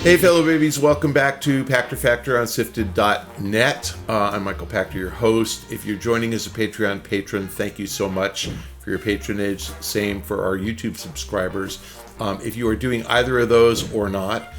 Hey fellow babies, welcome back to Pachter Factor on SIFTD.net. I'm Michael Pachter, your host. If you're joining as a Patreon patron, thank you so much for your patronage. Same for our YouTube subscribers. If you are doing either of those or not,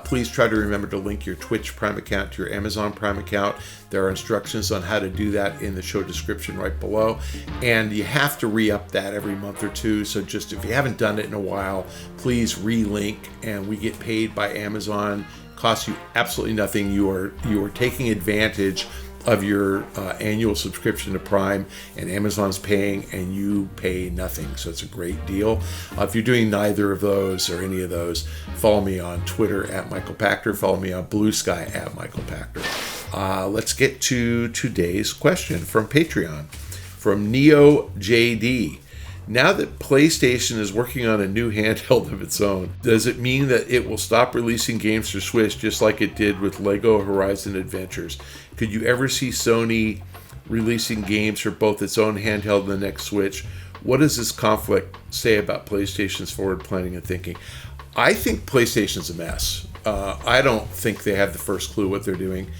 please try to remember to link your Twitch Prime account to your Amazon Prime account. There are instructions on how to do that in the show description right below. And you have to re-up that every month or two. So just if you haven't done it in a while, please re-link, and we get paid by Amazon. Costs you absolutely nothing. You are taking advantage of your annual subscription to Prime, and Amazon's paying and you pay nothing. So it's a great deal. If you're doing neither of those or any of those, follow me on Twitter at Michael Pachter. Follow me on Blue Sky at Michael Pachter. Let's get to today's question from Patreon, from Neo JD. Now that PlayStation is working on a new handheld of its own, does it mean that it will stop releasing games for Switch just like it did with Lego Horizon Adventures? Could you ever see Sony releasing games for both its own handheld and the next Switch? What does this conflict say about PlayStation's forward planning and thinking? I think PlayStation's a mess. I don't think they have the first clue what they're doing.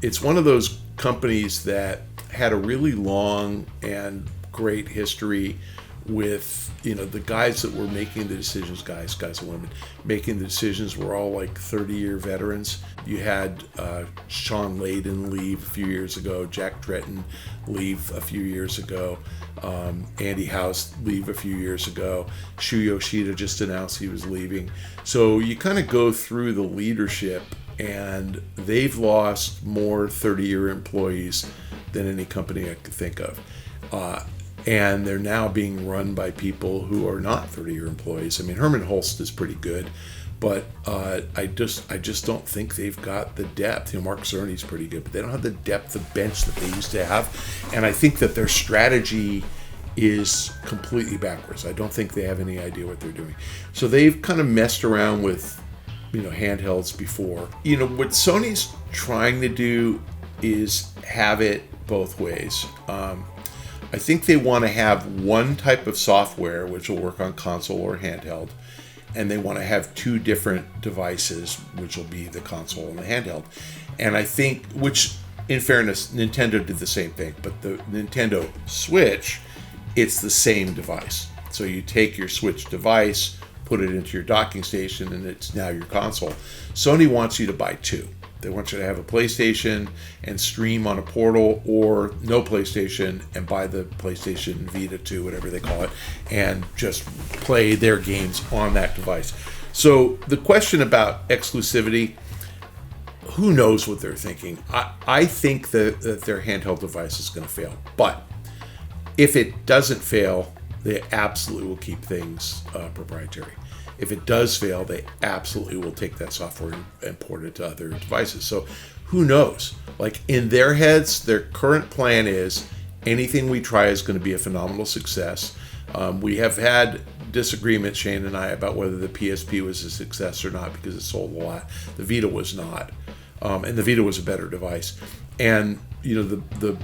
It's one of those companies that had a really long and great history with, the guys that were making the decisions, guys and women, making the decisions were all like 30-year veterans. You had Sean Layden leave a few years ago, Jack Tretton leave a few years ago, Andy House leave a few years ago, Shu Yoshida just announced he was leaving. So you kind of go through the leadership, and they've lost more 30-year employees than any company I could think of. And they're now being run by people who are not 30-year employees. I mean, Herman Holst is pretty good, but I just don't think they've got the depth. Mark Cerny's pretty good, but they don't have the depth of bench that they used to have. And I think that their strategy is completely backwards. I don't think they have any idea what they're doing. So they've kind of messed around with, handhelds before. What Sony's trying to do is have it both ways. I think they want to have one type of software which will work on console or handheld, and they want to have two different devices which will be the console and the handheld. And I think, which in fairness, Nintendo did the same thing, but the Nintendo Switch, it's the same device. So you take your Switch device, put it into your docking station, and it's now your console. Sony wants you to buy two. They want you to have a PlayStation and stream on a portal, or no PlayStation and buy the PlayStation Vita 2, whatever they call it, and just play their games on that device. So the question about exclusivity, who knows what they're thinking? I think that their handheld device is going to fail. But if it doesn't fail, they absolutely will keep things proprietary. If it does fail, they absolutely will take that software and port it to other devices. So who knows? Like, in their heads, their current plan is anything we try is going to be a phenomenal success. We have had disagreements, Shane and I, about whether the PSP was a success or not because it sold a lot. The Vita was not. And the Vita was a better device. And, the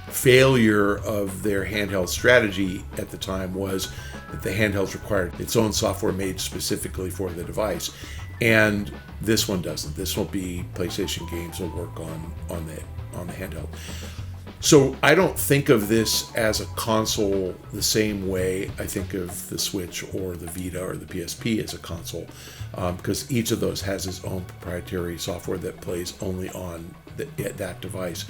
failure of their handheld strategy at the time was that the handhelds required its own software made specifically for the device, and this one doesn't. This will be PlayStation games will work on the handheld. So I don't think of this as a console the same way I think of the Switch or the Vita or the PSP as a console, because each of those has its own proprietary software that plays only on that device.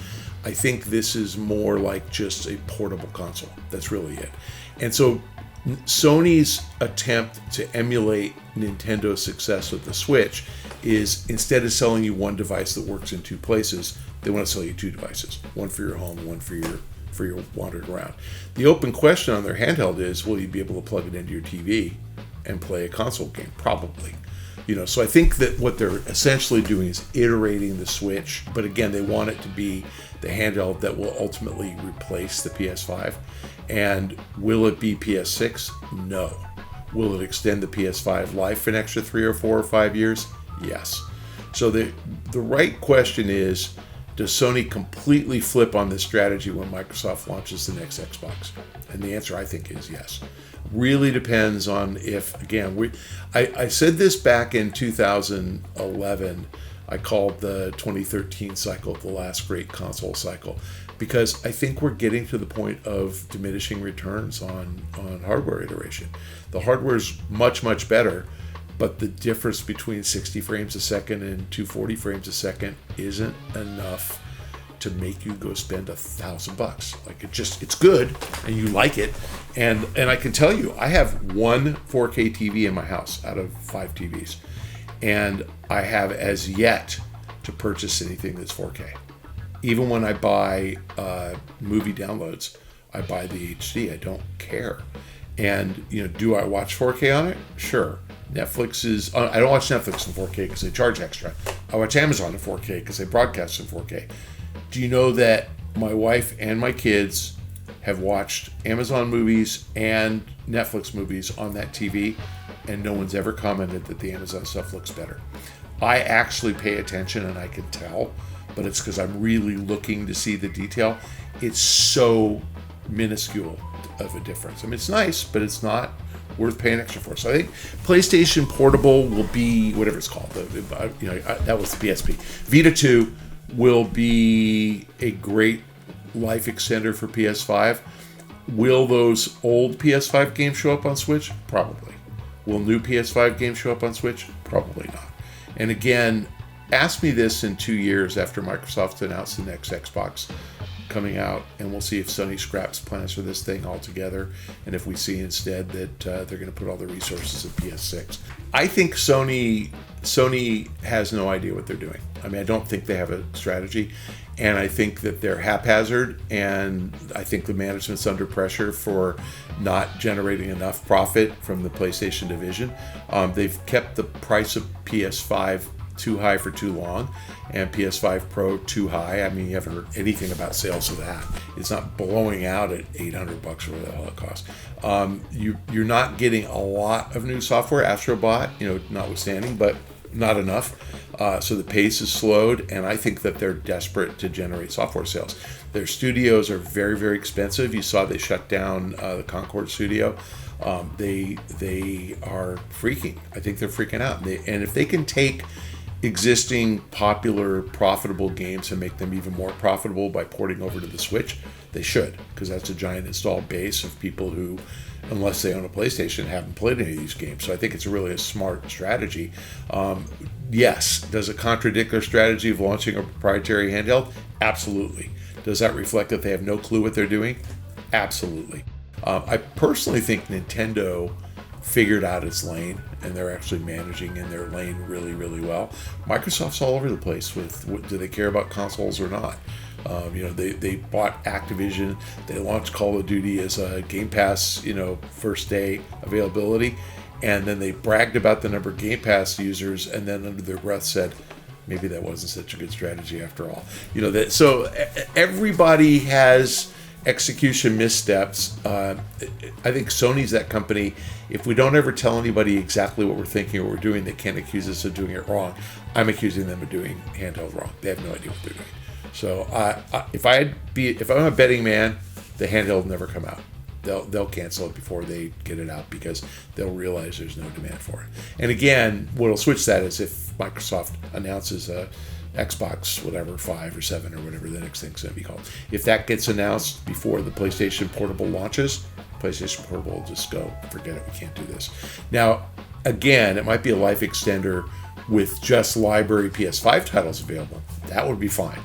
I think this is more like just a portable console. That's really it. And so Sony's attempt to emulate Nintendo's success with the Switch is, instead of selling you one device that works in two places, they want to sell you two devices, one for your home, one for your wandering around. The open question on their handheld is, will you be able to plug it into your TV and play a console game? Probably. So I think that what they're essentially doing is iterating the Switch, but again, they want it to be the handheld that will ultimately replace the PS5. And will it be PS6? No. Will it extend the PS5 life for an extra 3 or 4 or 5 years? Yes. So the right question is, Does Sony completely flip on this strategy when Microsoft launches the next Xbox? And the answer, I think, is yes. Really depends on if, again, I said this back in 2011. I called the 2013 cycle the last great console cycle, because I think we're getting to the point of diminishing returns on hardware iteration. The hardware is much, much better, but the difference between 60 frames a second and 240 frames a second isn't enough to make you go spend $1,000. Like, it's good and you like it. And I can tell you, I have one 4K TV in my house out of 5 TVs. And I have as yet to purchase anything that's 4K. Even when I buy movie downloads, I buy the HD. I don't care. And, do I watch 4K on it? Sure. Netflix is... I don't watch Netflix in 4K because they charge extra. I watch Amazon in 4K because they broadcast in 4K. Do you know that my wife and my kids have watched Amazon movies and Netflix movies on that TV, and no one's ever commented that the Amazon stuff looks better? I actually pay attention and I can tell, but it's because I'm really looking to see the detail. It's so minuscule of a difference. I mean, it's nice, but it's not worth paying extra for. So I think PlayStation Portable will be whatever it's called. That was the PSP. Vita 2 will be a great life extender for PS5. Will those old PS5 games show up on Switch? Probably. Will new PS5 games show up on Switch? Probably not. And again, ask me this in 2 years after Microsoft announced the next Xbox coming out, and we'll see if Sony scraps plans for this thing altogether, and if we see instead that they're going to put all the resources in PS6. I think Sony has no idea what they're doing. I mean, I don't think they have a strategy, and I think that they're haphazard, and I think the management's under pressure for not generating enough profit from the PlayStation division. They've kept the price of PS5 too high for too long, and PS5 Pro too high. I mean, you haven't heard anything about sales of that. It's not blowing out at $800 or whatever the hell it costs. You're not getting a lot of new software, Astrobot, notwithstanding, but not enough. So the pace is slowed, and I think that they're desperate to generate software sales. Their studios are very, very expensive. You saw they shut down the Concord studio. They are freaking. I think they're freaking out. And if they can take existing popular profitable games and make them even more profitable by porting over to the Switch, they should, because that's a giant installed base of people who, unless they own a PlayStation, haven't played any of these games. So I think it's really a smart strategy. Yes, does it contradict their strategy of launching a proprietary handheld? Absolutely. Does that reflect that they have no clue what they're doing? Absolutely. I personally think Nintendo figured out its lane, and they're actually managing in their lane really, really well. Microsoft's all over the place with do they care about consoles or not? They bought Activision. They launched Call of Duty as a Game Pass, first day availability, and then they bragged about the number of Game Pass users, and then under their breath said, maybe that wasn't such a good strategy after all. So everybody has execution missteps. I think Sony's that company. If we don't ever tell anybody exactly what we're thinking or what we're doing, they can't accuse us of doing it wrong. I'm accusing them of doing handheld wrong. They have no idea what they're doing. So if I'm a betting man, the handheld will never come out. They'll cancel it before they get it out, because they'll realize there's no demand for it. And again, what'll switch that is if Microsoft announces a Xbox, 5 or 7 or whatever the next thing's going to be called. If that gets announced before the PlayStation Portable launches, PlayStation Portable will just go, forget it, we can't do this. Now, again, it might be a life extender with just library PS5 titles available. That would be fine.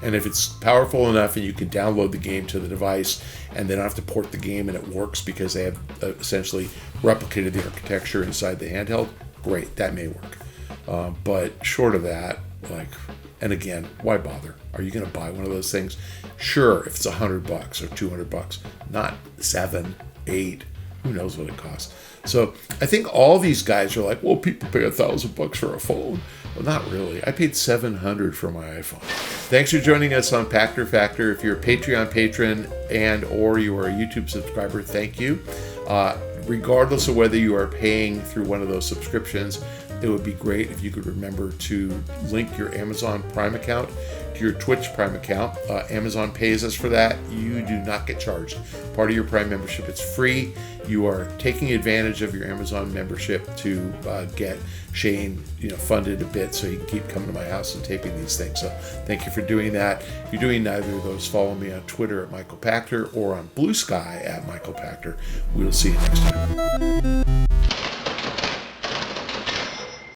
And if it's powerful enough and you can download the game to the device and they don't have to port the game and it works because they have essentially replicated the architecture inside the handheld, great, that may work. But short of that, and again, why bother? Are you going to buy one of those things? Sure, if it's $100 or $200, not 7, 8, who knows what it costs. So I think all these guys are like, well, people pay $1,000 for a phone. Well, not really. I paid $700 for my iPhone. Thanks for joining us on Pachter Factor. If you're a Patreon patron or you are a YouTube subscriber, thank you. Regardless of whether you are paying through one of those subscriptions, it would be great if you could remember to link your Amazon Prime account to link your Twitch Prime account. Amazon pays us for that. You do not get charged. Part of your Prime membership, it's free. You are taking advantage of your Amazon membership to get Shane, funded a bit so he can keep coming to my house and taping these things. So thank you for doing that. If you're doing neither of those, follow me on Twitter at Michael Pachter or on Blue Sky at Michael Pachter. We'll see you next time.